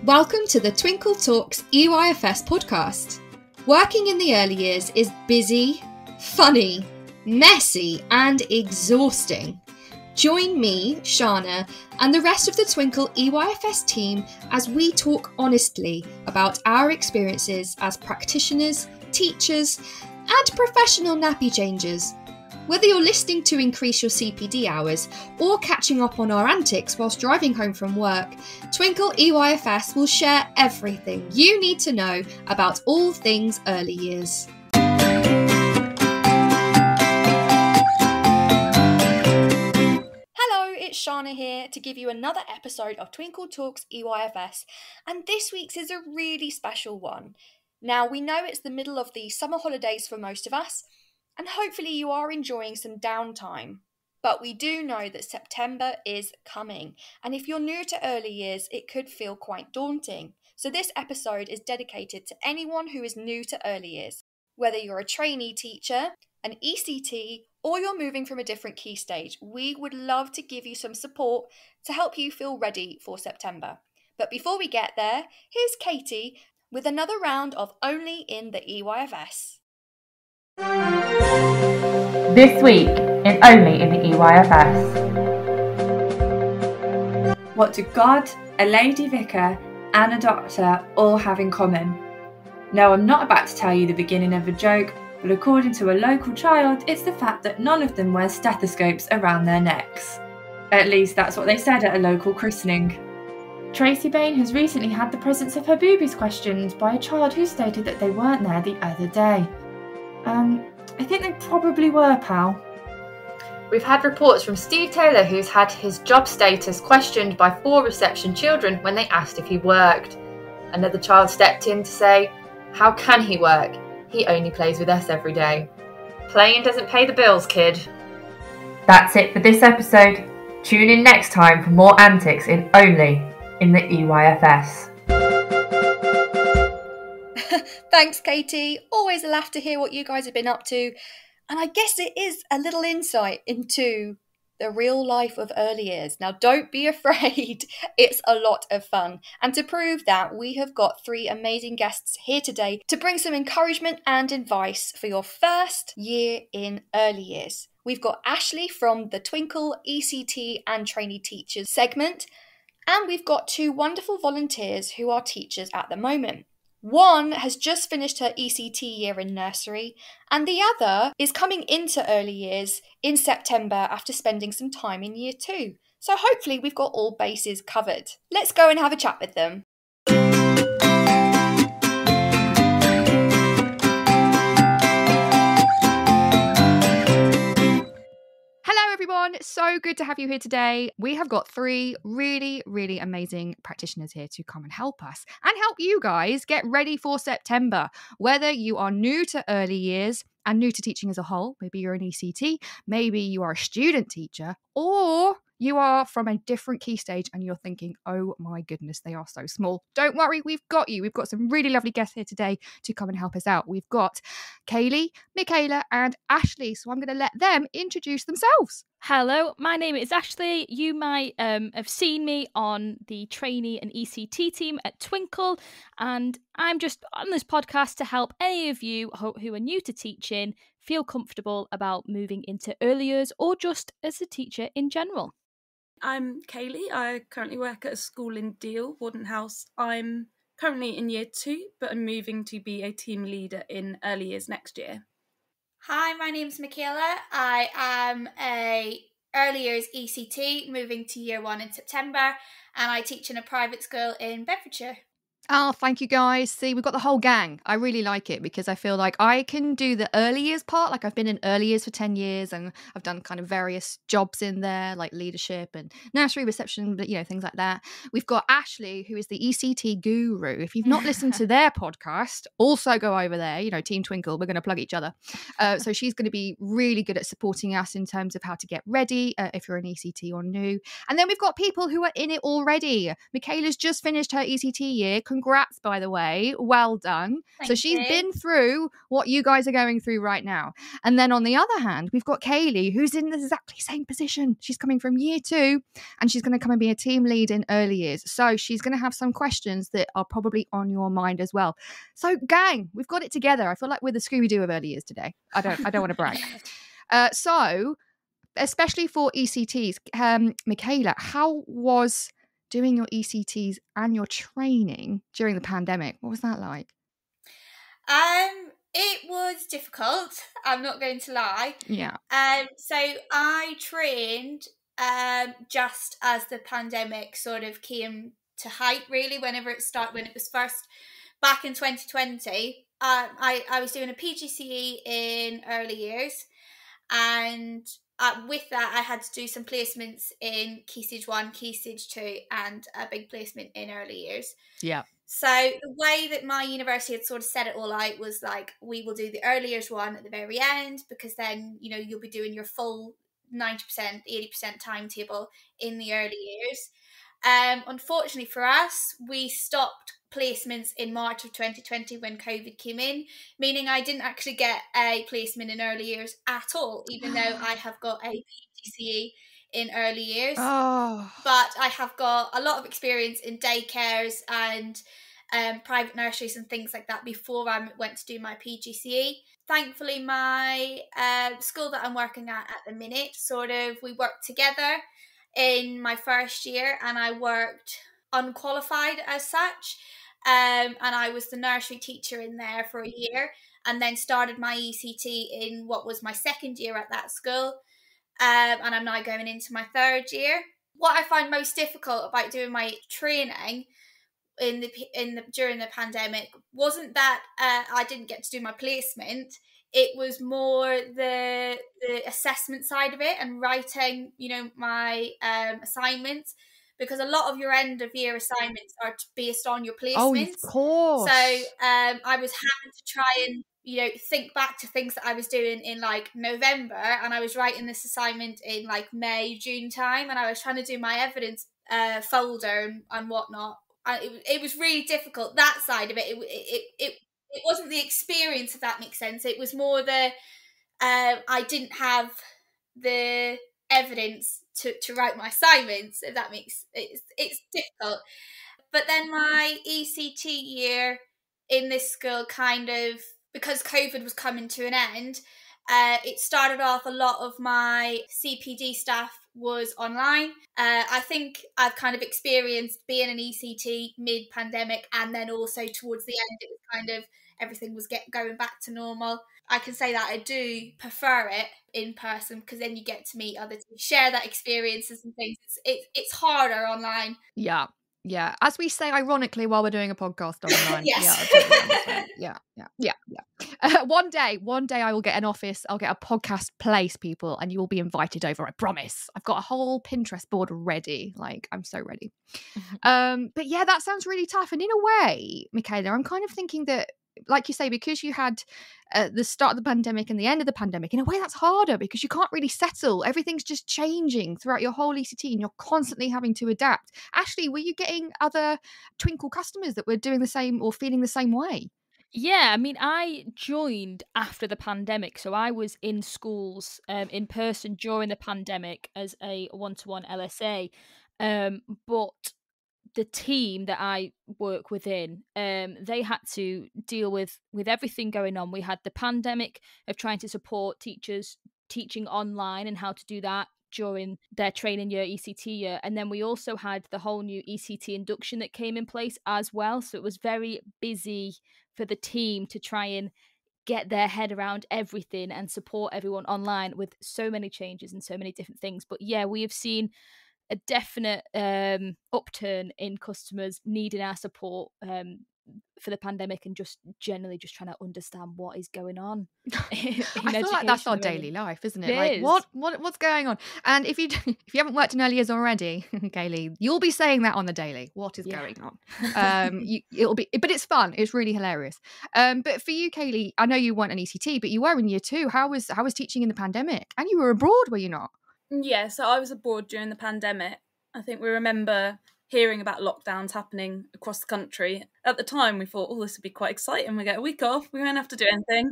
Welcome to the Twinkl Talks EYFS podcast. Working in the early years is busy, funny, messy and exhausting. Join me, Shána, and the rest of the Twinkl EYFS team as we talk honestly about our experiences as practitioners, teachers and professional nappy changers. Whether you're listening to increase your CPD hours or catching up on our antics whilst driving home from work, Twinkl EYFS will share everything you need to know about all things early years. Hello, it's Shána here to give you another episode of Twinkl Talks EYFS, and this week's is a really special one. Now, we know it's the middle of the summer holidays for most of us, and hopefully you are enjoying some downtime. But we do know that September is coming, and if you're new to early years, it could feel quite daunting. So this episode is dedicated to anyone who is new to early years. Whether you're a trainee teacher, an ECT, or you're moving from a different key stage, we would love to give you some support to help you feel ready for September. But before we get there, here's Katie with another round of Only in the EYFS. This week in Only in the EYFS. What do God, a lady vicar and a doctor all have in common? No, I'm not about to tell you the beginning of a joke, but according to a local child, it's the fact that none of them wear stethoscopes around their necks. At least that's what they said at a local christening. Tracy Bain has recently had the presence of her boobies questioned by a child who stated that they weren't there the other day. I think they probably were, pal. We've had reports from Steve Taylor, who's had his job status questioned by 4 reception children when they asked if he worked. Another child stepped in to say, "How can he work? He only plays with us every day." Playing doesn't pay the bills, kid. That's it for this episode. Tune in next time for more antics in Only in the EYFS. Thanks, Katie. Always a laugh to hear what you guys have been up to. And I guess it is a little insight into the real life of early years. Now, don't be afraid. It's a lot of fun. And to prove that, we have got 3 amazing guests here today to bring some encouragement and advice for your first year in early years. We've got Ashleigh from the Twinkl ECT and Trainee Teachers segment. And we've got 2 wonderful volunteers who are teachers at the moment. One has just finished her ECT year in nursery, and the other is coming into early years in September after spending some time in year 2. So hopefully we've got all bases covered. Let's go and have a chat with them. Hello everyone, so good to have you here today. We have got 3 really amazing practitioners here to come and help us and help you guys get ready for September. Whether you are new to early years and new to teaching as a whole, maybe you're an ECT, maybe you are a student teacher, or you are from a different key stage and you're thinking, oh my goodness, they are so small. Don't worry, we've got you. We've got some really lovely guests here today to come and help us out. We've got Kaylee, Michaela and Ashleigh. So I'm going to let them introduce themselves. Hello, my name is Ashleigh. You might have seen me on the trainee and ECT team at Twinkl, and I'm just on this podcast to help any of you who are new to teaching feel comfortable about moving into early years or just as a teacher in general. I'm Kaylee. I currently work at a school in Deal, Warden House. I'm currently in year 2, but I'm moving to be a team leader in early years next year. Hi, my name's Michaela. I am a early years ECT, moving to year 1 in September, and I teach in a private school in Bedfordshire. Oh, thank you guys. See, we've got the whole gang. I really like it because I feel like I can do the early years part. Like I've been in early years for 10 years and I've done kind of various jobs in there, like leadership and nursery reception, but things like that. We've got Ashleigh, who is the ECT guru. If you've not listened to their podcast, also go over there, Team Twinkl, we're going to plug each other. So she's going to be really good at supporting us in terms of how to get ready if you're an ECT or new. And then we've got people who are in it already. Michaela's just finished her ECT year. congrats, by the way. Well done. So she's been through what you guys are going through right now. And then on the other hand, we've got Kaylee, who's in the exactly same position. She's coming from year 2 and she's going to come and be a team lead in early years. So she's going to have some questions that are probably on your mind as well. So gang, we've got it together. I feel like we're the Scooby-Doo of early years today. I don't want to brag. So especially for ECTs, Michaela, how was doing your ECTs and your training during the pandemic? What was that like? It was difficult. I'm not going to lie. Yeah. So I trained just as the pandemic sort of came to height, really, when it was first back in 2020. I was doing a PGCE in early years, and with that I had to do some placements in Key Stage 1, Key Stage 2, and a big placement in early years. Yeah. So the way that my university had sort of set it all out was like, we will do the early years one at the very end, because then, you know, you'll be doing your full 90%, 80% timetable in the early years. Unfortunately for us, we stopped placements in March of 2020 when COVID came in, meaning I didn't actually get a placement in early years at all, even though I have got a PGCE in early years. But I have got a lot of experience in daycares and private nurseries and things like that before I went to do my PGCE. Thankfully, my school that I'm working at the minute, we worked together in my first year, and I worked unqualified as such, and I was the nursery teacher in there for a year, and then started my ECT in what was my second year at that school. And I'm now going into my third year. What I find most difficult about doing my training during the pandemic wasn't that I didn't get to do my placement. It was more the assessment side of it and writing, you know, my assignments, because a lot of your end of year assignments are based on your placements. Oh, of course. So I was having to try and, you know, think back to things that I was doing in like November, and I was writing this assignment in like May, June time, and I was trying to do my evidence folder and whatnot. It was really difficult, that side of it. It wasn't the experience, if that makes sense. It was more the I didn't have the evidence to write my assignments, if that makes it's difficult. But then my ECT year in this school, kind of, because COVID was coming to an end, it started off, a lot of my CPD stuff was online. I think I've kind of experienced being an ECT mid-pandemic, and then also towards the end it was kind of, everything was going back to normal. I can say that I do prefer it in person, because then you get to meet others, share that experiences and things. It's harder online. Yeah. As we say ironically while we're doing a podcast online. Yes. Yeah, I totally understand. Yeah. One day I will get an office. I'll get a podcast place, people, and you will be invited over. I promise. I've got a whole Pinterest board ready. Like, I'm so ready. But yeah, that sounds really tough. And in a way, Michaela, I'm kind of thinking that, like you say, because you had the start of the pandemic and the end of the pandemic, in a way that's harder, because you can't really settle. Everything's just changing throughout your whole ECT and you're constantly having to adapt. Ashleigh, were you getting other Twinkl customers that were doing the same or feeling the same way? Yeah, I mean, I joined after the pandemic, so I was in schools in person during the pandemic as a one-to-one LSA, but the team that I work within, they had to deal with everything going on. We had the pandemic of trying to support teachers teaching online and how to do that during their training year, ECT year. And then we also had the whole new ECT induction that came in place as well. So it was very busy for the team to try and get their head around everything and support everyone online with so many changes and so many different things. But yeah, we have seen a definite upturn in customers needing our support for the pandemic, and just generally just trying to understand what is going on. I feel like that's our daily life, isn't it? Like, what's going on? And if you haven't worked in early years already, Kaylee, you'll be saying that on the daily. What is going on? It'll be, but it's fun. It's really hilarious. But for you, Kaylee, I know you weren't an ECT, but you were in year 2. How was teaching in the pandemic? And you were abroad, were you not? Yeah, so I was abroad during the pandemic. I think we remember hearing about lockdowns happening across the country. At the time, we thought, oh, this would be quite exciting. We get a week off. We won't have to do anything.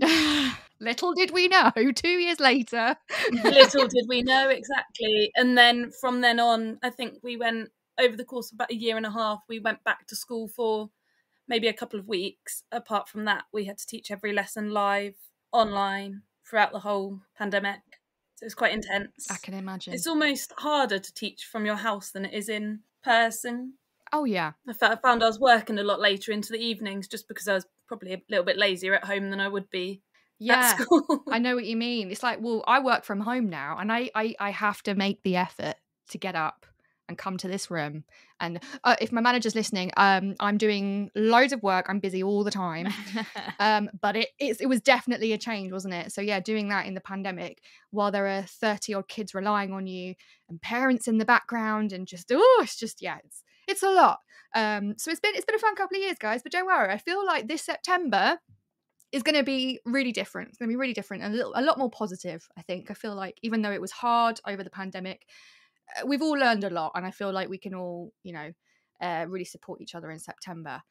Little did we know, 2 years later. Little did we know, exactly. And then from then on, I think we went, over the course of about a year and a half, we went back to school for maybe a couple of weeks. Apart from that, we had to teach every lesson live, online, throughout the whole pandemic. So it was quite intense. I can imagine. It's almost harder to teach from your house than it is in person. Oh, yeah. I found I was working a lot later into the evenings just because I was probably a little bit lazier at home than I would be at school. I know what you mean. It's like, well, I work from home now, and I have to make the effort to get up and come to this room. And if my manager's listening, I'm doing loads of work. I'm busy all the time. But it was definitely a change, wasn't it? So yeah, doing that in the pandemic while there are 30 odd kids relying on you and parents in the background, and just it's a lot. So it's been a fun couple of years, guys. But don't worry, I feel like this September is going to be really different. It's going to be really different and a lot more positive, I think. I feel like even though it was hard over the pandemic, we've all learned a lot, and I feel like we can all, really support each other in September.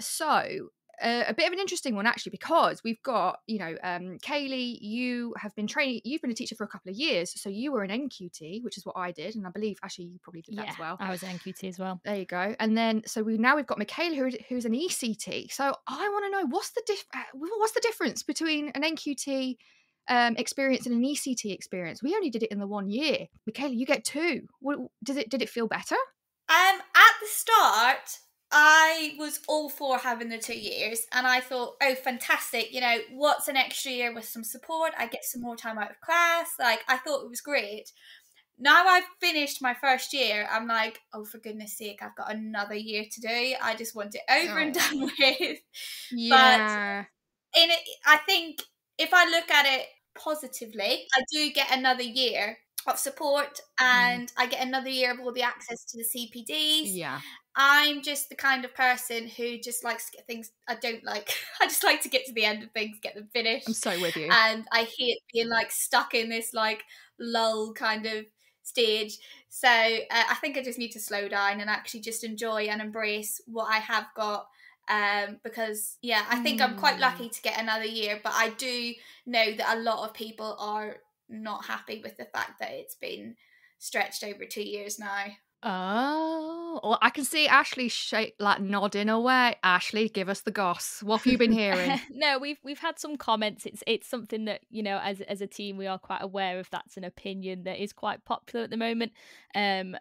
So a bit of an interesting one, actually, because we've got, Kaylee, you've been a teacher for a couple of years, so you were an NQT, which is what I did, and I believe, Ashley, you probably did that as well. I was an NQT as well. There you go. And then, so we've got Michaela, who's an ECT. So I want to know, what's the difference between an NQT experience and an ECT experience? We only did it in the 1 year. Michaela, you get 2. Did it feel better? At the start, I was all for having the 2 years, and I thought, oh, fantastic, what's an extra year with some support? I get some more time out of class. Like, I thought it was great. Now I've finished my first year, I'm like, oh, for goodness sake, I've got another year to do. I just want it over and done with. Yeah. But I think if I look at it positively, I do get another year of support, and I get another year of all the access to the CPDs. Yeah. I'm just the kind of person who just likes to get things I don't like. I just like to get to the end of things, get them finished. I'm so with you. And I hate being stuck in this lull kind of stage. So I think I just need to slow down and actually just enjoy and embrace what I have got. Because I think I'm quite lucky to get another year, but I do know that a lot of people are not happy with the fact that it's been stretched over 2 years now. Oh, well, I can see Ashleigh nodding away. Ashleigh, give us the goss. What have you been hearing? No, we've had some comments. It's something that, as a team, we are quite aware of. That's an opinion that is quite popular at the moment. And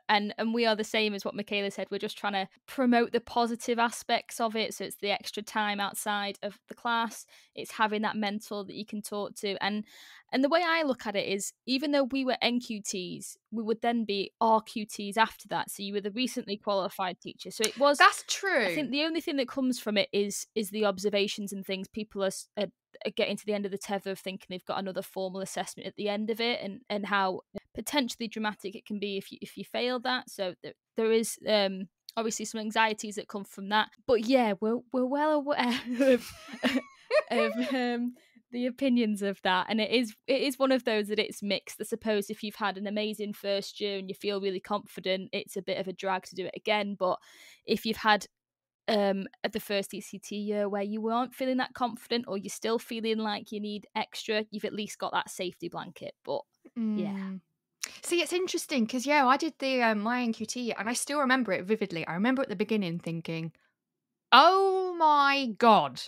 we are the same as what Michaela said. We're just trying to promote the positive aspects of it. So it's the extra time outside of the class. It's having that mentor that you can talk to. And the way I look at it is, even though we were NQTs, we would then be RQTs after that. So you were the recently qualified teacher. So it was. That's true. I think the only thing that comes from it is the observations and things. People are getting to the end of the tether of thinking they've got another formal assessment at the end of it, and how potentially dramatic it can be if you fail that. So there is obviously some anxieties that come from that. But yeah, we're well aware of the opinions of that, and it is one of those that it's mixed. I suppose if you've had an amazing first year and you feel really confident, it's a bit of a drag to do it again. But if you've had at the first ECT year where you weren't feeling that confident, or you're still feeling like you need extra, you've at least got that safety blanket. But yeah. See, it's interesting because I did the my NQT, and I still remember it vividly. I remember at the beginning thinking, oh my God.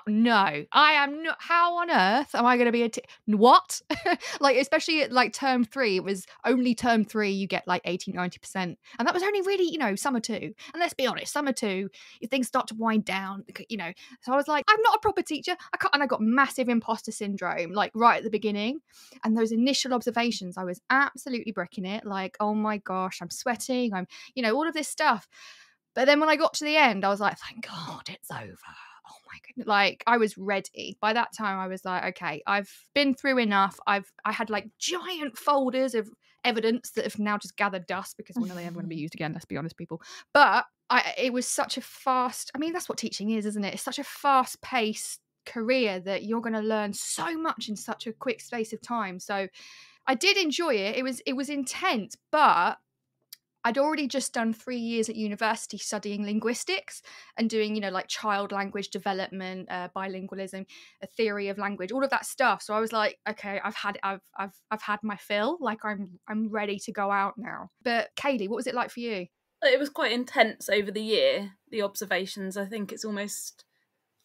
No, I am not. How on earth am I going to be what? Especially at term 3, it was only term 3 you get 80-90%. And that was only really, summer 2. And let's be honest, summer 2, things start to wind down, So I was like, I'm not a proper teacher. And I got massive imposter syndrome, right at the beginning. And those initial observations, I was absolutely bricking it. Oh my gosh, I'm sweating. I'm, all of this stuff. But then when I got to the end, I was like, thank God it's over. Oh my goodness. I was ready. By that time, I was like, okay, I've been through enough. I had giant folders of evidence that have now just gathered dust, because when are they ever going to be used again? Let's be honest, people. But it was such a fast, that's what teaching is, isn't it? It's such a fast paced career that you're going to learn so much in such a quick space of time. So I did enjoy it. It was intense, but I'd already just done 3 years at university studying linguistics and doing, you know, like child language development, bilingualism, a theory of language, all of that stuff. So I was like, okay, I've had my fill. Like I'm ready to go out now. But Kaylee, what was it like for you? It was quite intense over the year, the observations. I think it's almost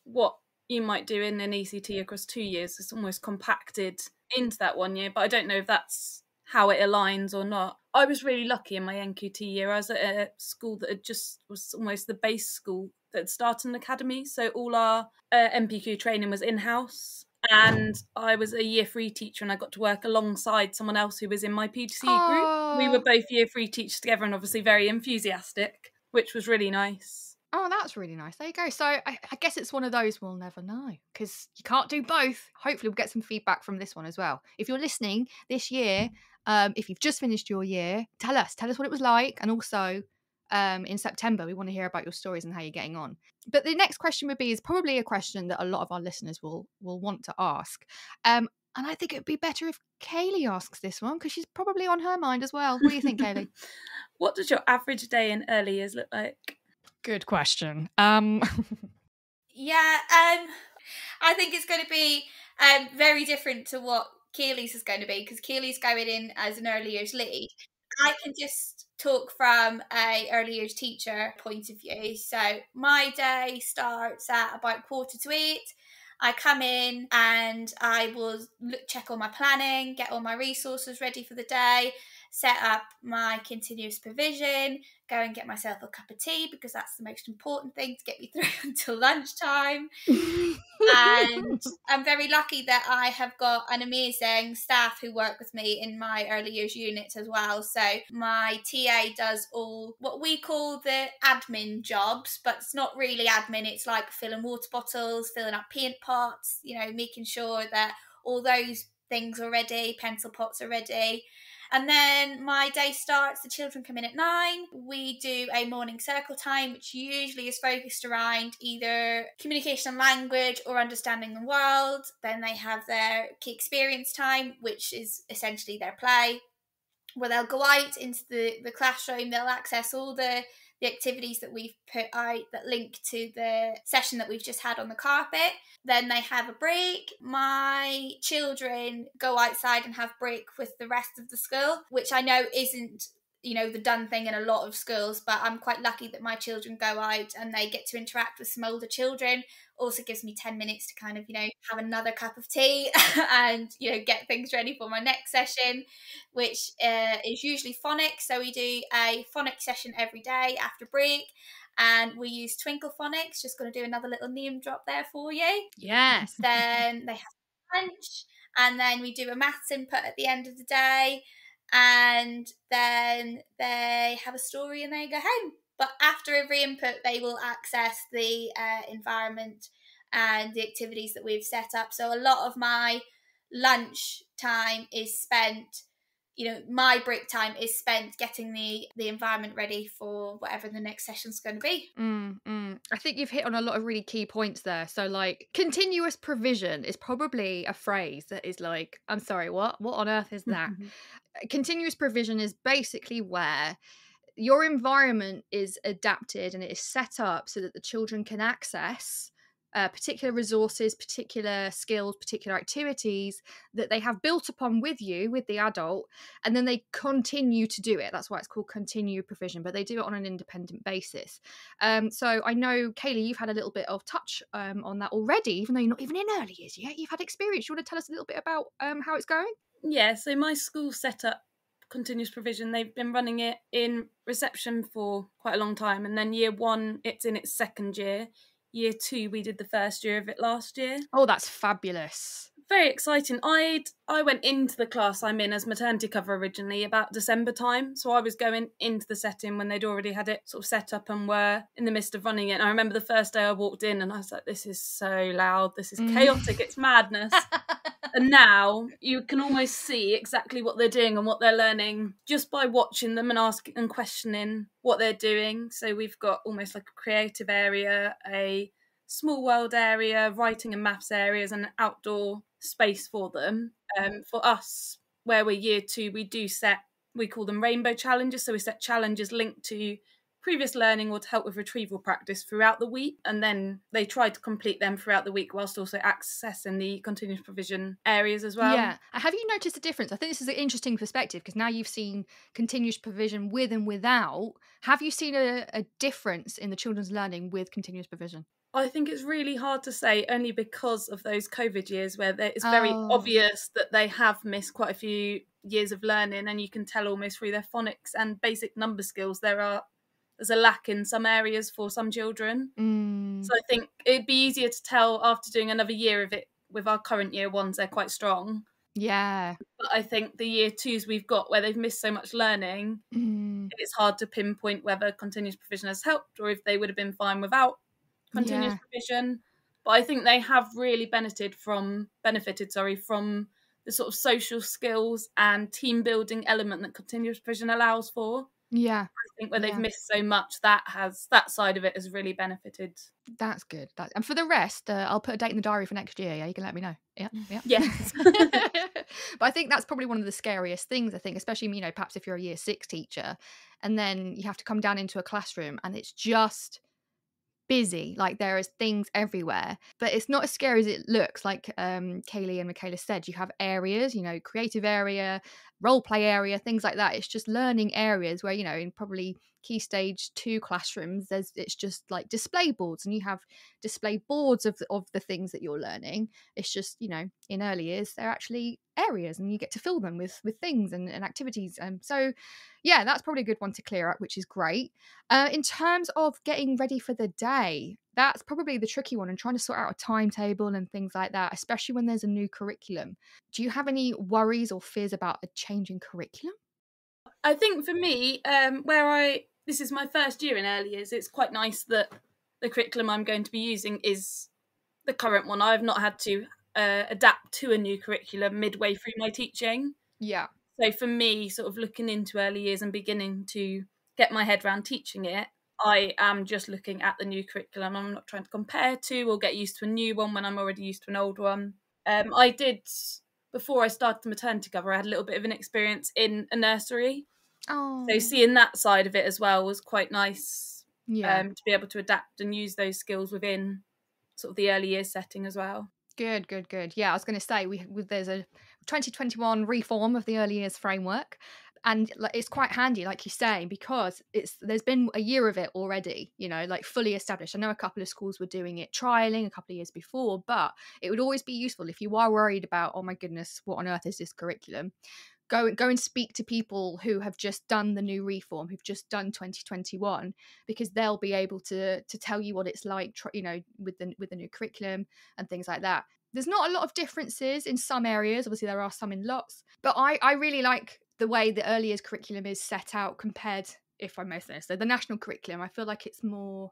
what you might do in an ECT across 2 years. It's almost compacted into that 1 year, but I don't know if that's how it aligns or not. I was really lucky in my NQT year. I was at a school that was almost the base school that had started an academy. So all our MPQ training was in-house. And I was a year 3 teacher, and I got to work alongside someone else who was in my PGCE group. We were both year 3 teachers together, and obviously very enthusiastic, which was really nice. Oh, that's really nice. There you go. So I guess it's one of those we'll never know, because you can't do both. Hopefully we'll get some feedback from this one as well. If you're listening this year, if you've just finished your year, tell us what it was like. And also in September, we want to hear about your stories and how you're getting on. But the next question is probably a question that a lot of our listeners will want to ask. And I think it would be better if Kaylee asks this one, because she's probably on her mind as well. What do you think, Kaylee? What does your average day in early years look like? Good question. Yeah, I think it's going to be very different to what Keely's is going to be, because Keely's going in as an early years lead. I can just talk from a early years teacher point of view. So my day starts at about 7:45. I come in and I will check all my planning, get all my resources ready for the day, set up my continuous provision, go and get myself a cup of tea, because that's the most important thing to get me through until lunchtime. And I'm very lucky that I have got an amazing staff who work with me in my early years units as well. So my TA does all what we call the admin jobs, but it's not really admin. It's like filling water bottles, filling up paint pots, you know, making sure that all those things are ready, pencil pots are ready. And then my day starts, the children come in at 9. We do a morning circle time, which usually is focused around either communication and language or understanding the world. Then they have their key experience time, which is essentially their play, where they'll go out into the classroom, they'll access all the activities that we've put out that link to the session that we've just had on the carpet. Then they have a break. My children go outside and have break with the rest of the school, which I know isn't, you know, the done thing in a lot of schools, but I'm quite lucky that my children go out and they get to interact with some older children. Also gives me 10 minutes to kind of, you know, have another cup of tea and, you know, get things ready for my next session, which is usually phonics. So we do a phonics session every day after break, and we use Twinkl phonics. Just going to do another little name drop there for you. Yes. Then they have lunch, and then we do a maths input at the end of the day, and then they have a story and they go home. But after every input, they will access the environment and the activities that we've set up. So a lot of my lunch time is spent, you know, my break time is spent getting the environment ready for whatever the next session's going to be. I think you've hit on a lot of really key points there. So like continuous provision is probably a phrase that is like, I'm sorry, what on earth is that? Continuous provision is basically where your environment is adapted and it is set up so that the children can access particular resources, particular skills, particular activities that they have built upon with you, with the adult, and then they continue to do it. That's why it's called continued provision, but they do it on an independent basis. So I know, Kaylee, you've had a little bit of touch on that already, even though you're not even in early years yet. You've had experience. You want to tell us a little bit about how it's going? Yeah, so my school set up continuous provision. They've been running it in reception for quite a long time, and then year 1 it's in its second year. Year 2 we did the first year of it last year. Oh, that's fabulous. Very exciting. I went into the class I'm in as maternity cover originally about December time, so I was going into the setting when they'd already had it sort of set up and were in the midst of running it. And I remember the first day I walked in and I was like, this is so loud, this is chaotic, it's madness. And now you can almost see exactly what they're doing and what they're learning just by watching them and asking and questioning what they're doing. So we've got almost like a creative area, a small world area, writing and maths areas, and an outdoor space for them. For us, where we're year 2, we do set we call them rainbow challenges. So we set challenges linked to previous learning or to help with retrieval practice throughout the week, and then they try to complete them throughout the week whilst also accessing the continuous provision areas as well. Yeah. Have you noticed a difference? I think this is an interesting perspective, because now you've seen continuous provision with and without. Have you seen a difference in the children's learning with continuous provision? I think it's really hard to say, only because of those COVID years where it's very obvious that they have missed quite a few years of learning, and you can tell almost through their phonics and basic number skills there's a lack in some areas for some children. So I think it'd be easier to tell after doing another year of it. With our current year ones, they're quite strong. Yeah. But I think the year twos we've got, where they've missed so much learning, it's hard to pinpoint whether continuous provision has helped or if they would have been fine without continuous provision. But I think they have really benefited from the sort of social skills and team building element that continuous provision allows for. Yeah. I think where they've missed so much, that side of it has really benefited. That's good. And for the rest, I'll put a date in the diary for next year. Yeah, you can let me know. Yeah. Yes. But I think that's probably one of the scariest things, I think, especially, perhaps if you're a year 6 teacher and then you have to come down into a classroom and it's just busy, like there is things everywhere, but it's not as scary as it looks. Like Kaylee and Michaela said, you have areas, creative area, role play area, things like that. It's just learning areas where, in probably key stage 2 classrooms, it's just like display boards, and you have display boards of the things that you're learning. It's just, in early years they're actually areas and you get to fill them with things and activities. So yeah, that's probably a good one to clear up, which is great. In terms of getting ready for the day, that's probably the tricky one, and trying to sort out a timetable and things like that, especially when there's a new curriculum. Do you have any worries or fears about a change in curriculum? I think for me, this is my first year in early years, it's quite nice that the curriculum I'm going to be using is the current one. I've not had to adapt to a new curriculum midway through my teaching. Yeah. So for me, sort of looking into early years and beginning to get my head around teaching it, I am just looking at the new curriculum. I'm not trying to compare to or get used to a new one when I'm already used to an old one. I did, before I started the maternity cover, I had a little bit of an experience in a nursery. Oh. So seeing that side of it as well was quite nice. Yeah. To be able to adapt and use those skills within sort of the early years setting as well. Good. Yeah, I was going to say there's a 2021 reform of the early years framework, and it's quite handy, like you say, because there's been a year of it already, like fully established. I know a couple of schools were doing it, trialing a couple of years before, but it would always be useful if you are worried about, oh my goodness, what on earth is this curriculum? Go and speak to people who have just done the new reform, who've just done 2021, because they'll be able to tell you what it's like, with the new curriculum and things like that. There's not a lot of differences in some areas. Obviously, there are some in lots, but I really like the way the early years curriculum is set out compared, if I'm most honest, so the national curriculum. I feel like it's more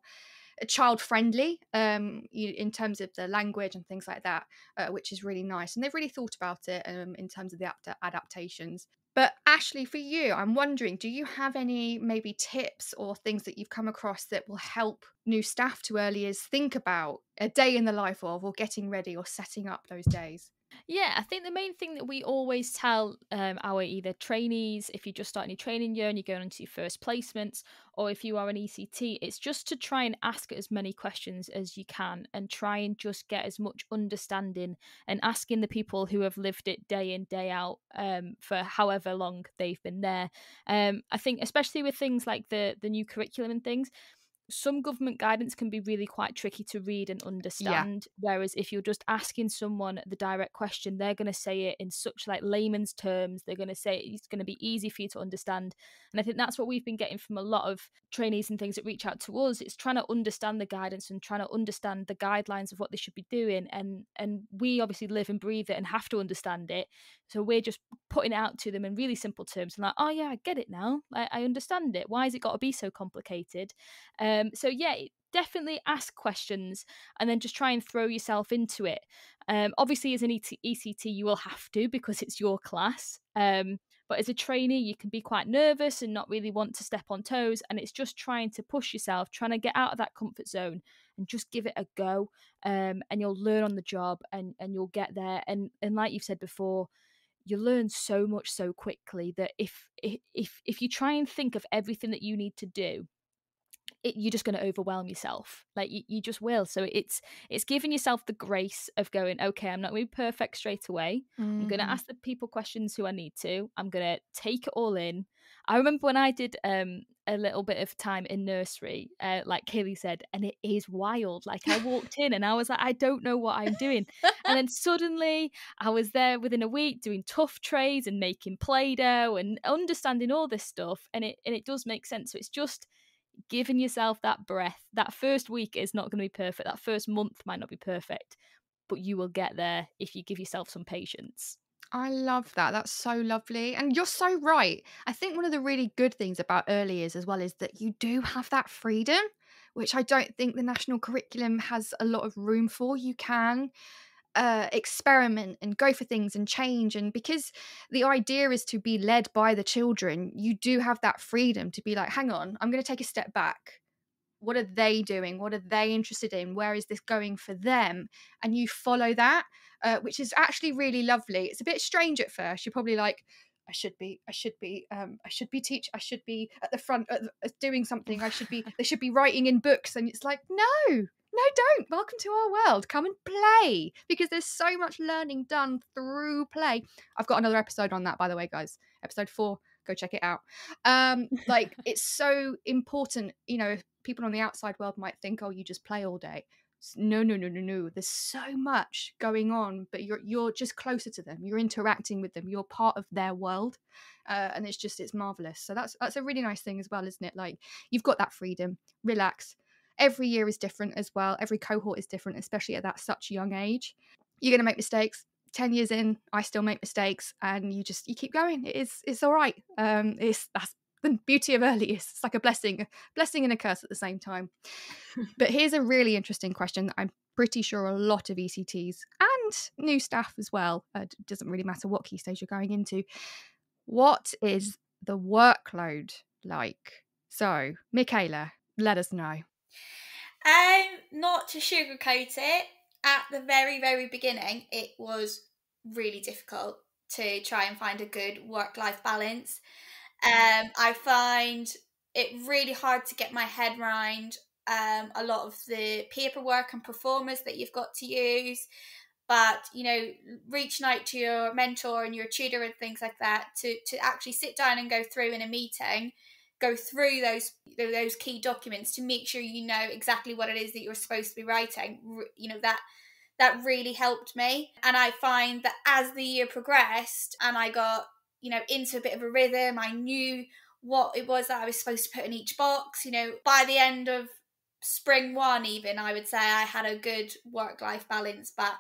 child friendly in terms of the language and things like that, which is really nice, and they've really thought about it in terms of the adaptations. But Ashleigh, for you, I'm wondering, do you have any maybe tips or things that you've come across that will help new staff to early years think about a day in the life of, or getting ready or setting up those days? Yeah, I think the main thing that we always tell our either trainees, if you just start your training year and you're going into your first placements, or if you are an ECT, it's just to try and ask as many questions as you can and try and just get as much understanding, and asking the people who have lived it day in, day out for however long they've been there. I think especially with things like the new curriculum and things, some government guidance can be really quite tricky to read and understand. Whereas if you're just asking someone the direct question, they're going to say it in such like layman's terms. They're going to say it's going to be easy for you to understand. And I think that's what we've been getting from a lot of trainees and things that reach out to us. It's trying to understand the guidance and trying to understand the guidelines of what they should be doing. And we obviously live and breathe it and have to understand it. So we're just putting it out to them in really simple terms and like, oh yeah, I get it now. I understand it. Why has it got to be so complicated? So yeah, definitely ask questions and then just try and throw yourself into it. Obviously, as an ECT, you will have to, because it's your class. But as a trainee, you can be quite nervous and not really want to step on toes. And it's just trying to push yourself, trying to get out of that comfort zone and just give it a go. And you'll learn on the job and you'll get there. And like you've said before, you learn so much so quickly that if you try and think of everything that you need to do, you're just going to overwhelm yourself. Like you just will. So it's giving yourself the grace of going, okay, I'm not going to be perfect straight away. I'm going to ask the people questions who I need to. I'm going to take it all in. I remember when I did a little bit of time in nursery, like Kaylee said, and it is wild. Like I walked in and I was like, I don't know what I'm doing. And then suddenly I was there within a week doing tough trays and making Play-Doh and understanding all this stuff. And it does make sense. So it's just giving yourself that breath. That first week is not going to be perfect. That first month might not be perfect, but you will get there if you give yourself some patience. I love that. That's so lovely. And you're so right. I think one of the really good things about early years as well is that you do have that freedom, which I don't think the national curriculum has a lot of room for. You can experiment and go for things and change, and because the idea is to be led by the children, you do have that freedom to be like, hang on, I'm going to take a step back. What are they doing? What are they interested in? Where is this going for them? And you follow that, which is actually really lovely. It's a bit strange at first. You're probably like, I should be at the front doing something. They should be writing in books. And it's like, no, don't. Welcome to our world. Come and play, because there's so much learning done through play. I've got another episode on that, by the way, guys. Episode 4. Go check it out. Like, it's so important. You know, if people on the outside world might think, oh, you just play all day. No. There's so much going on, but you're just closer to them. You're interacting with them. You're part of their world, and it's marvelous. So that's a really nice thing as well, isn't it? Like, you've got that freedom. Relax. Every year is different as well. Every cohort is different, especially at that such young age. You're going to make mistakes. 10 years in, I still make mistakes, and you keep going. It's all right. That's the beauty of early years. It's like a blessing and a curse at the same time. But here's a really interesting question that I'm pretty sure a lot of ECTs and new staff as well, it doesn't really matter what key stage you're going into. What is the workload like? So, Michaela, let us know. Not to sugarcoat it, at the very, very beginning, it was really difficult to try and find a good work-life balance. I find it really hard to get my head around a lot of the paperwork and performers that you've got to use. But, you know, reaching out to your mentor and your tutor and things like that to actually sit down and go through in a meeting, go through those key documents to make sure you know exactly what it is that you're supposed to be writing, you know, that really helped me. And I find that as the year progressed and I got, you know, into a bit of a rhythm, I knew what it was that I was supposed to put in each box. You know, by the end of spring 1 even, I would say I had a good work-life balance, but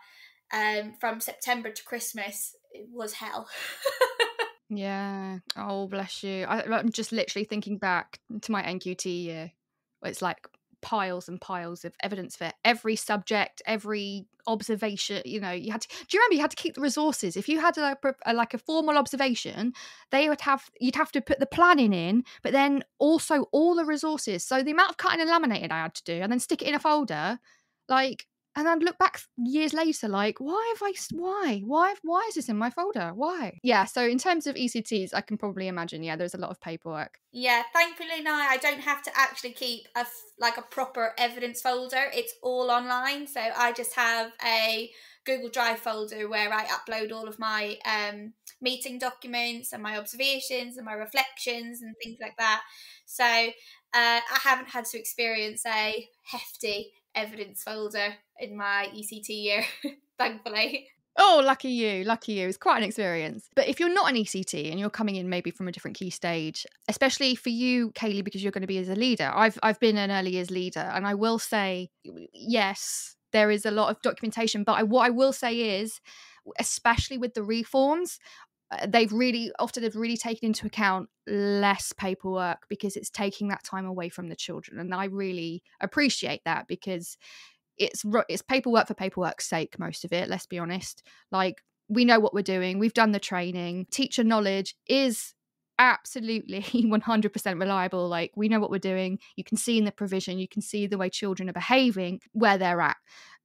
from September to Christmas, it was hell. Yeah. Oh, bless you. I'm just literally thinking back to my NQT year, where it's like piles and piles of evidence for every subject, every observation. You know, do you remember you had to keep the resources? If you had like a formal observation, you'd have to put the planning in, but then also all the resources. So the amount of cutting and laminating I had to do, and then stick it in a folder, like. And I'd look back years later, like, why is this in my folder? Why? Yeah, so in terms of ECTs, I can probably imagine, there's a lot of paperwork. Yeah, thankfully now I don't have to actually keep a proper evidence folder. It's all online. So I just have a Google Drive folder where I upload all of my meeting documents and my observations and my reflections and things like that. So I haven't had to experience a hefty evidence folder in my ECT year, thankfully. Oh, lucky you. It's quite an experience. But if you're not an ECT and you're coming in maybe from a different key stage, especially for you, Kaylee, because you're going to be as a leader, I've been an early years leader, and I will say, yes, there is a lot of documentation, but what I will say is, especially with the reforms, they've really taken into account less paperwork, because it's taking that time away from the children. And I really appreciate that, because it's paperwork for paperwork's sake, most of it, let's be honest. Like, we know what we're doing, we've done the training. Teacher knowledge is absolutely 100% reliable. Like, we know what we're doing. You can see in the provision, you can see the way children are behaving, where they're at.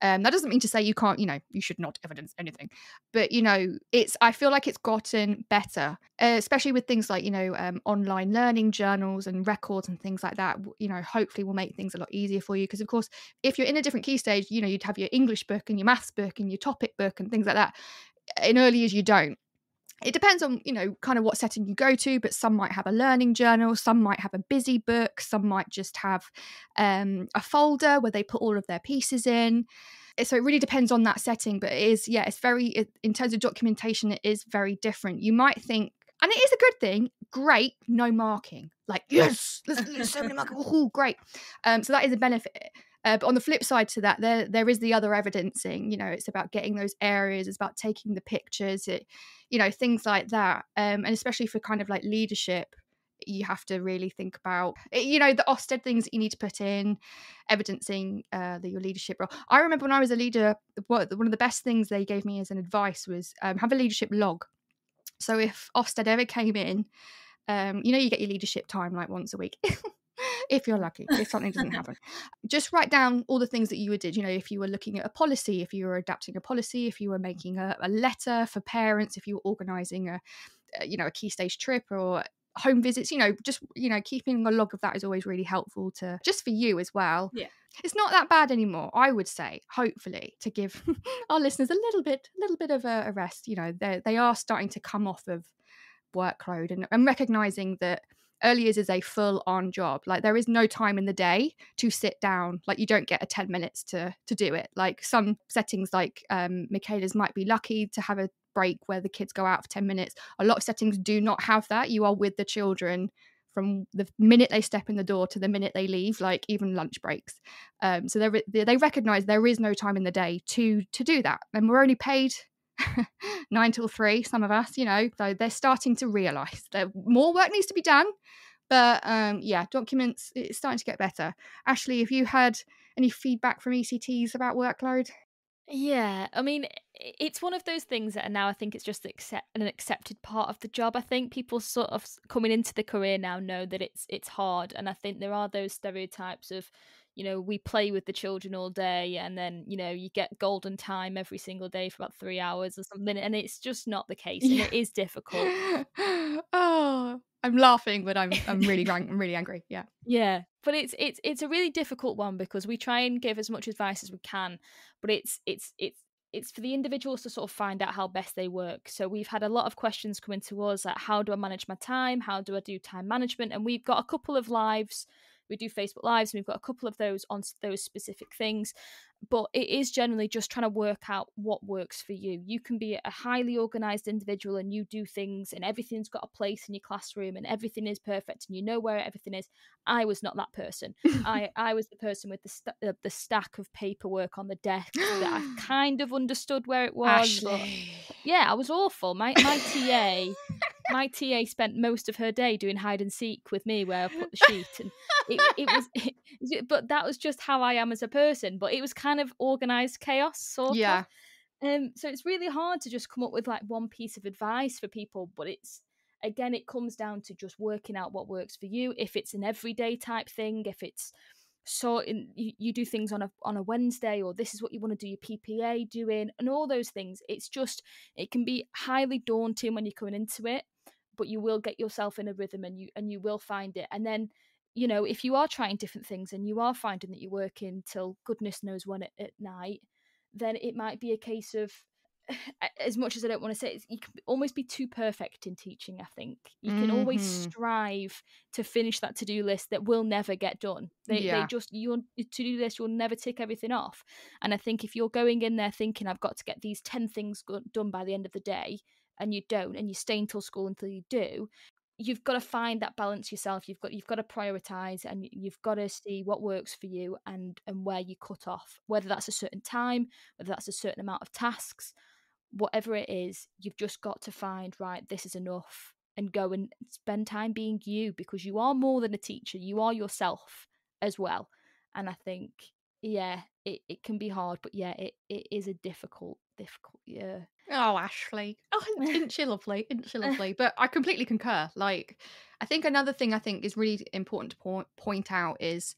That doesn't mean to say you can't, you should not evidence anything, but I feel like it's gotten better, especially with things like online learning journals and records and things like that. Hopefully will make things a lot easier for you, because of course, if you're in a different key stage, you'd have your English book and your maths book and your topic book and things like that. In early years, you don't. It depends on, kind of what setting you go to, but some might have a learning journal, some might have a busy book, some might just have a folder where they put all of their pieces in. So it really depends on that setting, but it's very, in terms of documentation, it is very different. You might think, and it is a good thing, great, no marking. Like, yes, there's so many marking, oh, great. So that is a benefit. But on the flip side to that, there is the other evidencing. It's about getting those areas, it's about taking the pictures, things like that. And especially for kind of like leadership, you have to really think about, the Ofsted things that you need to put in, evidencing your leadership role. I remember when I was a leader, one of the best things they gave me as an advice was have a leadership log. So if Ofsted ever came in, you get your leadership time like once a week. If you're lucky, if something doesn't happen, just write down all the things that you did. If you were looking at a policy, if you were adapting a policy, if you were making a letter for parents, if you were organising a key stage trip or home visits, just keeping a log of that is always really helpful just for you as well. Yeah. It's not that bad anymore, I would say, hopefully, to give our listeners a little bit of a rest. They are starting to come off of workload and recognizing that early years is a full-on job. Like, there is no time in the day to sit down. Like, you don't get a 10 minutes to do it. Like, some settings like Michaela's might be lucky to have a break where the kids go out for 10 minutes. A lot of settings do not have that. You are with the children from the minute they step in the door to the minute they leave, like even lunch breaks. So they recognize there is no time in the day to do that. And we're only paid 9 till 3, some of us, so they're starting to realise that more work needs to be done. But documents, it's starting to get better. Ashleigh, have you had any feedback from ECTs about workload? Yeah, I mean, it's one of those things that now I think it's just an accepted part of the job. I think people sort of coming into the career now know that it's hard, and I think there are those stereotypes of, we play with the children all day, and then you get golden time every single day for about 3 hours or something, and it's just not the case, and it is difficult. Oh, I'm laughing, but I'm really I'm really angry. Yeah, but it's a really difficult one, because we try and give as much advice as we can, but it's for the individuals to sort of find out how best they work. So we've had a lot of questions coming to us, like, how do I manage my time? How do I do time management? And we've got a couple of lives. We do Facebook Lives, and we've got a couple of those on those specific things. But it is generally just trying to work out what works for you. You can be a highly organised individual and you do things and everything's got a place in your classroom and everything is perfect and you know where everything is. I was not that person. I was the person with the stack of paperwork on the desk that I kind of understood where it was. But yeah, I was awful. My TA spent most of her day doing hide and seek with me where I put the sheet, and but that was just how I am as a person. But it was kind of organised chaos, sort of. So it's really hard to just come up with like one piece of advice for people, but it comes down to just working out what works for you. If it's an everyday type thing, if it's you do things on a Wednesday, or this is what you want to do your PPA doing, and all those things. It can be highly daunting when you're coming into it, but you will get yourself in a rhythm and you will find it. And then, if you are trying different things and you are finding that you're working till goodness knows when at night, then it might be a case of, as much as I don't want to say it, you can almost be too perfect in teaching. I think you can always strive to finish that to-do list that will never get done. They just, your to-do list, you'll never tick everything off. And I think if you're going in there thinking I've got to get these 10 things done by the end of the day, and you don't, and you stay until school until you do, you've got to find that balance yourself. You've got to prioritize, and you've got to see what works for you and where you cut off, whether that's a certain time, whether that's a certain amount of tasks. Whatever it is, you've just got to find, right, this is enough, and go and spend time being you, because you are more than a teacher. You are yourself as well. And I think, it can be hard, but it is a difficult year. Oh, Ashleigh. Oh, isn't she lovely? Isn't she lovely? But I completely concur. Like, I think another thing I think is really important to point out is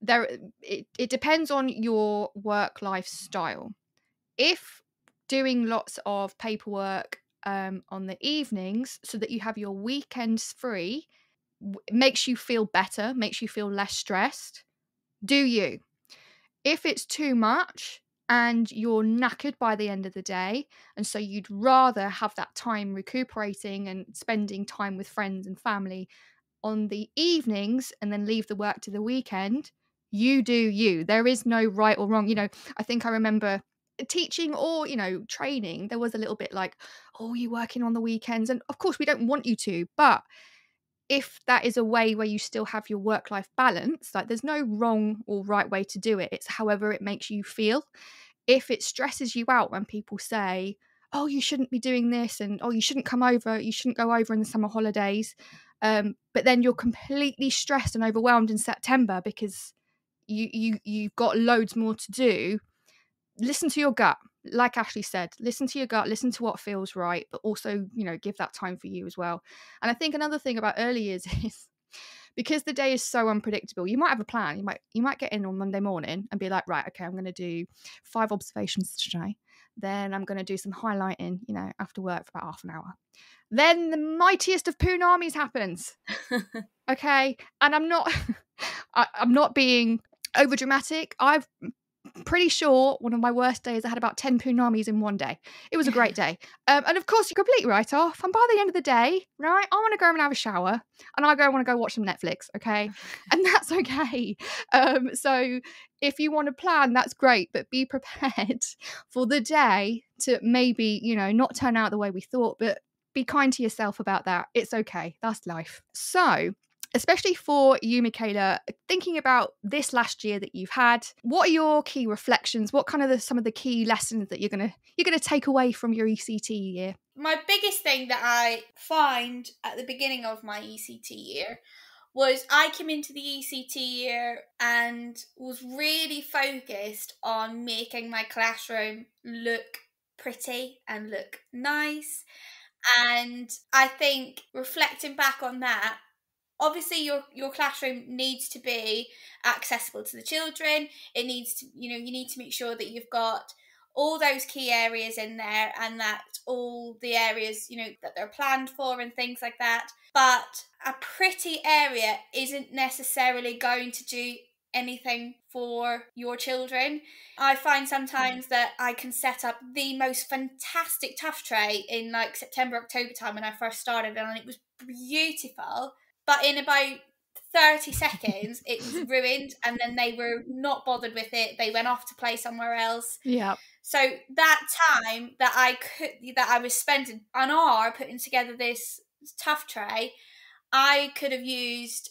it depends on your work-life style. If doing lots of paperwork on the evenings so that you have your weekends free makes you feel better, makes you feel less stressed, do you? If it's too much and you're knackered by the end of the day, and so you'd rather have that time recuperating and spending time with friends and family on the evenings and then leave the work to the weekend, you do you. There is no right or wrong. I think I remember teaching or, training, there was a little bit like, oh, you're working on the weekends. And of course, we don't want you to, but if that is a way where you still have your work-life balance, like there's no wrong or right way to do it. It's however it makes you feel. If it stresses you out when people say, oh, you shouldn't be doing this, and oh, you shouldn't come over, you shouldn't go over in the summer holidays, but then you're completely stressed and overwhelmed in September because you've got loads more to do, listen to your gut. Like Ashleigh said, listen to your gut, listen to what feels right, but also, give that time for you as well. And I think another thing about early years is because the day is so unpredictable, you might have a plan. You might get in on Monday morning and be like, right, okay, I'm going to do 5 observations today. Then I'm going to do some highlighting, after work for about half an hour. Then the mightiest of Poonamis happens. Okay. And I'm not being over dramatic. I've pretty sure one of my worst days I had about 10 Poonamis in one day. It was a great day. And of course, you complete write-off. And by the end of the day, right, I want to go and have a shower. And I want to go watch some Netflix, okay? And that's okay. So if you want to plan, that's great. But be prepared for the day to maybe, not turn out the way we thought. But be kind to yourself about that. It's okay. That's life. So especially for you, Michaela, thinking about this last year that you've had, what are your key reflections? What kind of some of the key lessons that you're gonna take away from your ECT year? My biggest thing that I find at the beginning of my ECT year was I came into the ECT year and was really focused on making my classroom look pretty and look nice. And I think reflecting back on that, obviously your classroom needs to be accessible to the children. It needs to, you need to make sure that you've got all those key areas in there and that all the areas, that they're planned for and things like that. But a pretty area isn't necessarily going to do anything for your children. I find sometimes that I can set up the most fantastic tough tray in like September, October time when I first started, and it was beautiful. But in about 30 seconds, it was ruined, and then they were not bothered with it. They went off to play somewhere else. Yeah. So that time that I was spending an hour putting together this tough tray, I could have used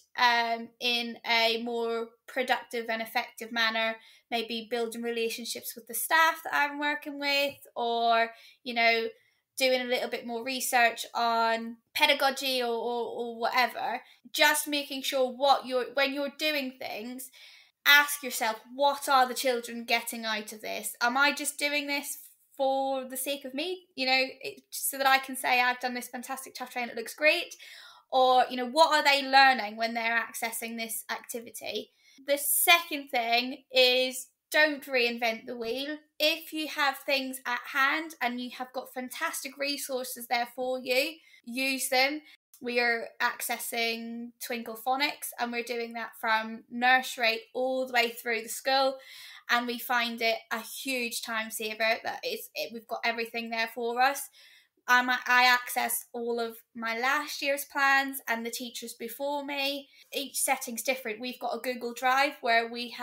in a more productive and effective manner, maybe building relationships with the staff that I'm working with, or, doing a little bit more research on pedagogy or whatever. Just making sure when you're doing things, ask yourself, what are the children getting out of this? Am I just doing this for the sake of me, so that I can say I've done this fantastic tough tray and it looks great? Or, what are they learning when they're accessing this activity? The second thing is, don't reinvent the wheel. If you have things at hand and you have got fantastic resources there for you, use them. We are accessing Twinkl Phonics, and we're doing that from nursery all the way through the school, and we find it a huge time saver. We've got everything there for us. I access all of my last year's plans and the teachers before me. Each setting's different. We've got a Google Drive where we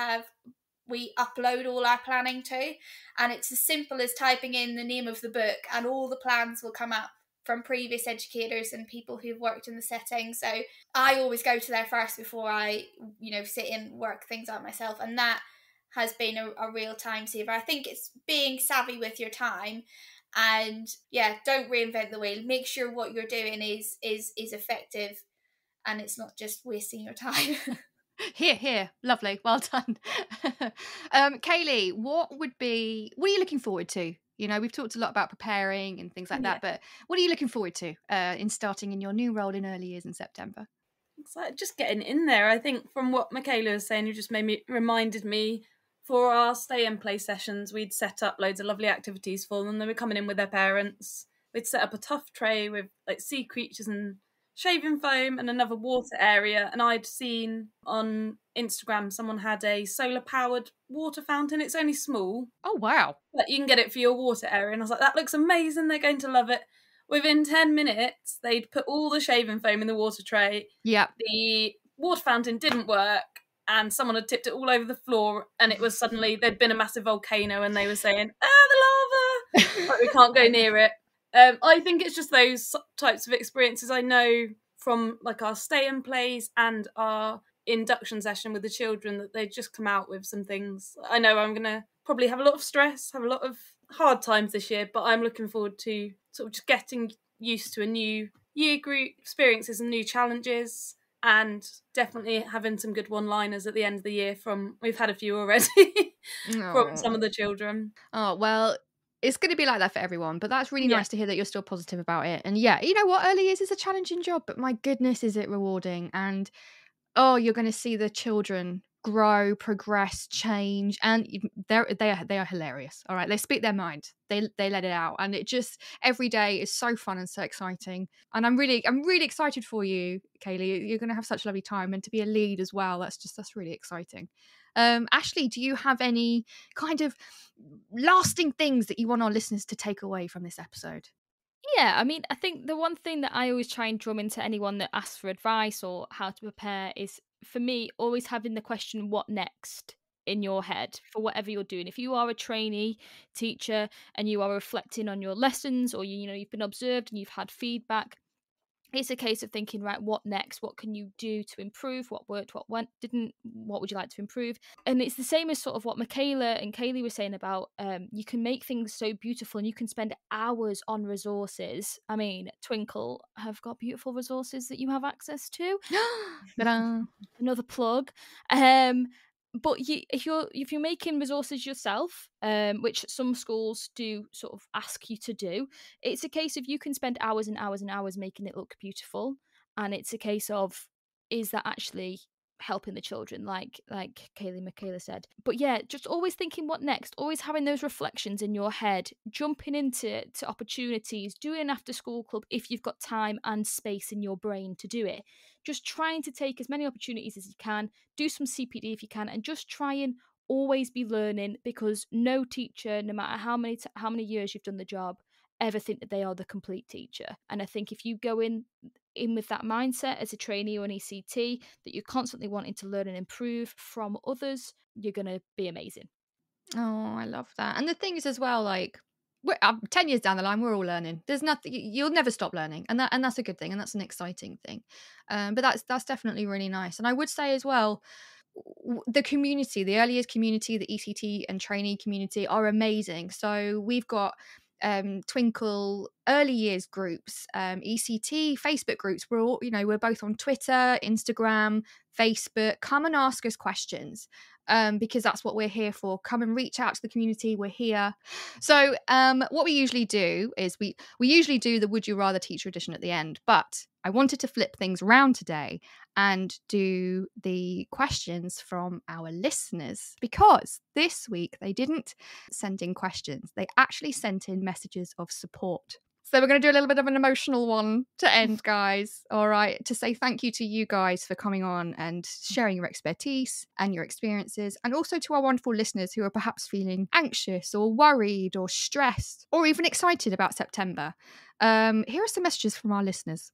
upload all our planning to, and it's as simple as typing in the name of the book and all the plans will come up from previous educators and people who've worked in the setting. So I always go to there first before I, sit and work things out myself, and that has been a real time saver. I think it's being savvy with your time. And don't reinvent the wheel. Make sure what you're doing is effective and it's not just wasting your time. Here. Lovely. Well done. Kaylee, what are you looking forward to, You know, we've talked a lot about preparing and things like that, but what are you looking forward to in starting in your new role in early years in September? It's like just getting in there. I think from what Michaela was saying, you just reminded me, for our stay and play sessions, we'd set up loads of lovely activities for them. They were coming in with their parents. We'd set up a tough tray with like sea creatures and shaving foam and another water area. And I'd seen on Instagram someone had a solar powered water fountain. It's only small. Oh, wow. But you can get it for your water area. And I was like, that looks amazing. They're going to love it. Within 10 minutes, they'd put all the shaving foam in the water tray. Yeah. The water fountain didn't work. And someone had tipped it all over the floor, and it was suddenly, there'd been a massive volcano, and they were saying, the lava! But we can't go near it. I think it's just those types of experiences I know from like our stay and plays and our induction session with the children, that they just come out with some things. I know I'm going to probably have a lot of stress, have a lot of hard times this year, but I'm looking forward to sort of just getting used to a new year group, experiences and new challenges. And definitely having some good one-liners at the end of the year we've had a few already from some of the children. Oh, well, it's going to be like that for everyone, but that's really nice to hear that you're still positive about it. And yeah, you know what, early years is a challenging job, but my goodness, is it rewarding. And you're going to see the children grow, progress, change, and they are hilarious. All right, they speak their mind, they let it out, and it just every day is so fun and so exciting. And I'm really excited for you, Kaylee. You're going to have such a lovely time, and to be a lead as well, that's really exciting. Ashleigh, do you have any kind of lasting things that you want our listeners to take away from this episode? Yeah, I mean, I think the one thing that I always try and drum into anyone that asks for advice or how to prepare is, for me, always having the question, what next, in your head for whatever you're doing. If you are a trainee teacher and you are reflecting on your lessons, or you've been observed and you've had feedback, it's a case of thinking, right, what next? What can you do to improve? What worked? What didn't? What would you like to improve? And it's the same as sort of what Michaela and Kaylee were saying about you can make things so beautiful and you can spend hours on resources. I mean, Twinkl have got beautiful resources that you have access to. Another plug. But if you're making resources yourself, which some schools do sort of ask you to do, it's a case of you can spend hours and hours and hours making it look beautiful, and it's a case of, is that actually helping the children, like Michaela said. But yeah, just always thinking what next, always having those reflections in your head, jumping into opportunities, doing an after school club if you've got time and space in your brain to do it. Just trying to take as many opportunities as you can, do some CPD if you can, and just try and always be learning, because no teacher, no matter how many years you've done the job, ever think that they are the complete teacher. And I think if you go in with that mindset as a trainee or an ECT, that you're constantly wanting to learn and improve from others, you're going to be amazing. Oh, I love that. And the thing is as well, like, 10 years down the line, we're all learning. There's nothing, you'll never stop learning, and that's a good thing, and that's an exciting thing. But that's definitely really nice. And I would say as well, the community, the early years community, the ECT and trainee community are amazing. So we've got Twinkl early years groups, ECT Facebook groups. We're both on Twitter, Instagram, Facebook. Come and ask us questions, because that's what we're here for. Come and reach out to the community. We're here. So what we usually do is we usually do the Would You Rather Teacher edition at the end, but I wanted to flip things around today and do the questions from our listeners, because this week they didn't send in questions. They actually sent in messages of support. So we're going to do a little bit of an emotional one to end, guys. All right. To say thank you to you guys for coming on and sharing your expertise and your experiences. And also to our wonderful listeners who are perhaps feeling anxious or worried or stressed or even excited about September. Here are some messages from our listeners.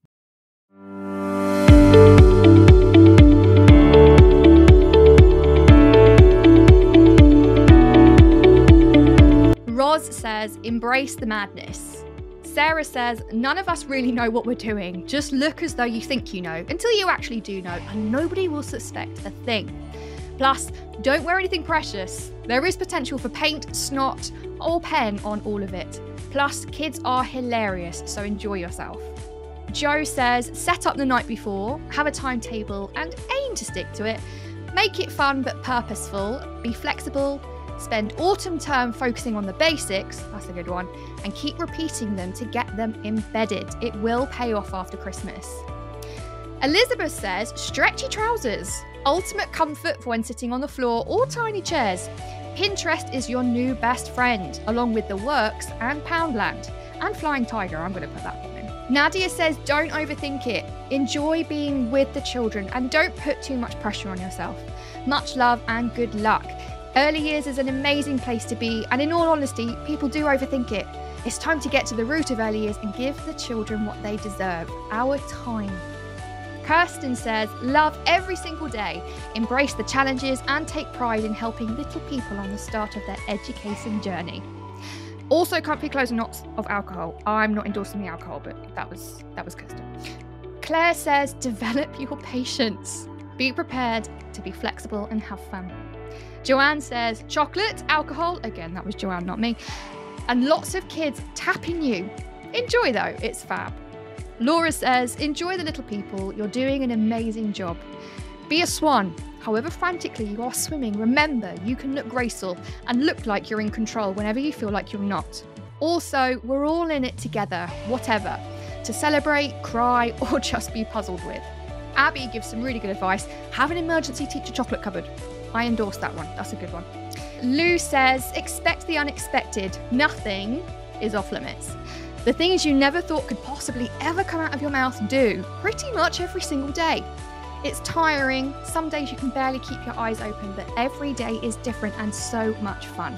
Roz says, embrace the madness. Sarah says, none of us really know what we're doing. Just look as though you think you know until you actually do know, and nobody will suspect a thing. Plus, don't wear anything precious. There is potential for paint, snot, or pen on all of it. Plus, kids are hilarious, so enjoy yourself. Joe says, set up the night before, have a timetable, and aim to stick to it. Make it fun but purposeful. Be flexible. Spend autumn term focusing on the basics, that's a good one, and keep repeating them to get them embedded. It will pay off after Christmas. Elizabeth says, stretchy trousers, ultimate comfort for when sitting on the floor or tiny chairs. Pinterest is your new best friend, along with The Works and Poundland. And Flying Tiger, I'm going to put that one in. Nadia says, don't overthink it. Enjoy being with the children and don't put too much pressure on yourself. Much love and good luck. Early years is an amazing place to be, and in all honesty, people do overthink it. It's time to get to the root of early years and give the children what they deserve, our time. Kirsten says, love every single day, embrace the challenges and take pride in helping little people on the start of their education journey. Also, comfy clothes and lots of alcohol. I'm not endorsing the alcohol, but that was Kirsten. Claire says, develop your patience. Be prepared to be flexible and have fun. Joanne says, chocolate, alcohol, again, that was Joanne, not me, and lots of kids tapping you. Enjoy though, it's fab. Laura says, enjoy the little people, you're doing an amazing job. Be a swan. However frantically you are swimming, remember you can look graceful and look like you're in control whenever you feel like you're not. Also, we're all in it together, whatever, to celebrate, cry, or just be puzzled with. Abby gives some really good advice. Have an emergency teacher chocolate cupboard. I endorse that one. That's a good one. Lou says, expect the unexpected. Nothing is off limits. The things you never thought could possibly ever come out of your mouth do, pretty much every single day. It's tiring. Some days you can barely keep your eyes open, but every day is different and so much fun.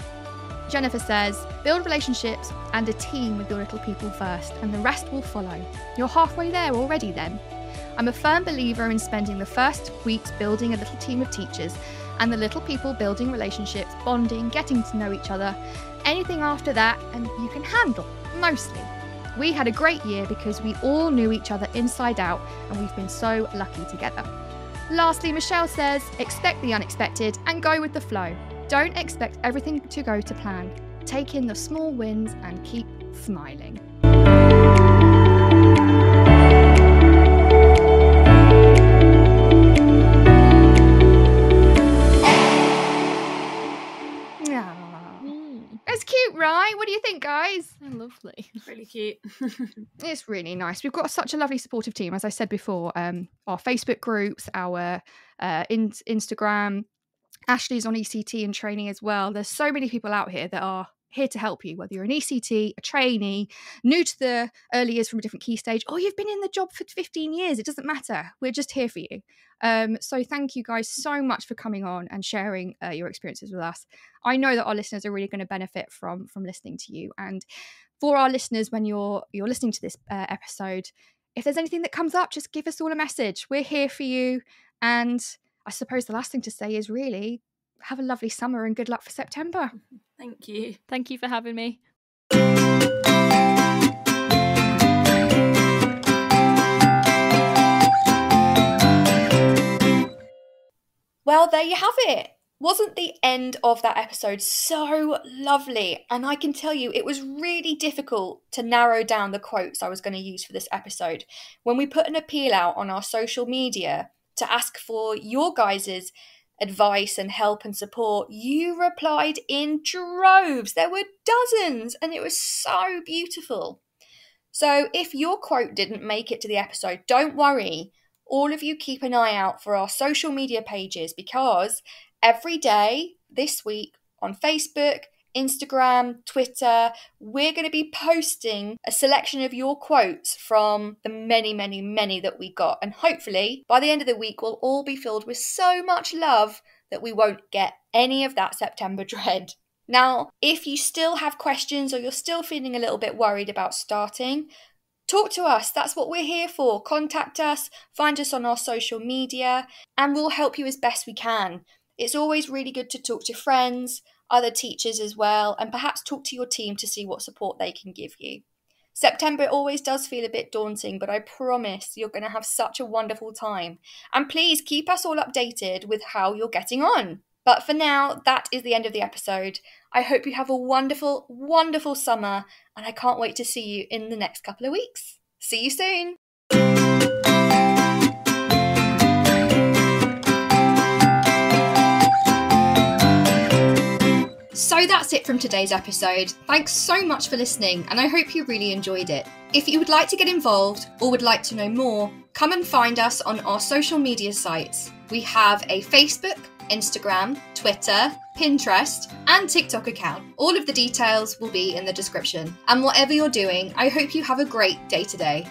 Jennifer says, build relationships and a team with your little people first, and the rest will follow. You're halfway there already then. I'm a firm believer in spending the first weeks building a little team of teachers and the little people building relationships, bonding, getting to know each other. Anything after that, and you can handle, mostly. We had a great year because we all knew each other inside out, and we've been so lucky together. Lastly, Michelle says, expect the unexpected and go with the flow. Don't expect everything to go to plan. Take in the small wins and keep smiling. It's cute, right? What do you think, guys? Oh, lovely. Really cute. It's really nice. We've got such a lovely supportive team, as I said before. Our Facebook groups, our Instagram. Ashleigh's on ECT and training as well. There's so many people out here that are here to help you, whether you're an ECT, a trainee, new to the early years from a different key stage, or you've been in the job for 15 years. It doesn't matter. We're just here for you. So thank you guys so much for coming on and sharing your experiences with us. I know that our listeners are really going to benefit from listening to you. And for our listeners, when you're listening to this episode, if there's anything that comes up, just give us all a message. We're here for you. And I suppose the last thing to say is really have a lovely summer and good luck for September. Thank you. Thank you for having me. Well, there you have it. Wasn't the end of that episode so lovely? And I can tell you, it was really difficult to narrow down the quotes I was going to use for this episode. When we put an appeal out on our social media to ask for your guys' advice and help and support, you replied in droves. There were dozens, and it was so beautiful. So if your quote didn't make it to the episode, don't worry. All of you keep an eye out for our social media pages, because every day this week on Facebook, Instagram, Twitter, we're going to be posting a selection of your quotes from the many, many, many that we got. And hopefully by the end of the week, we'll all be filled with so much love that we won't get any of that September dread. Now, if you still have questions or you're still feeling a little bit worried about starting, talk to us. That's what we're here for. Contact us, find us on our social media, and we'll help you as best we can. It's always really good to talk to friends, other teachers as well, and perhaps talk to your team to see what support they can give you. September always does feel a bit daunting, but I promise you're going to have such a wonderful time. And please keep us all updated with how you're getting on. But for now, that is the end of the episode. I hope you have a wonderful, wonderful summer, and I can't wait to see you in the next couple of weeks. See you soon. So that's it from today's episode. Thanks so much for listening, and I hope you really enjoyed it. If you would like to get involved or would like to know more, come and find us on our social media sites. We have a Facebook, Instagram, Twitter, Pinterest, and TikTok account. All of the details will be in the description. And whatever you're doing, I hope you have a great day today.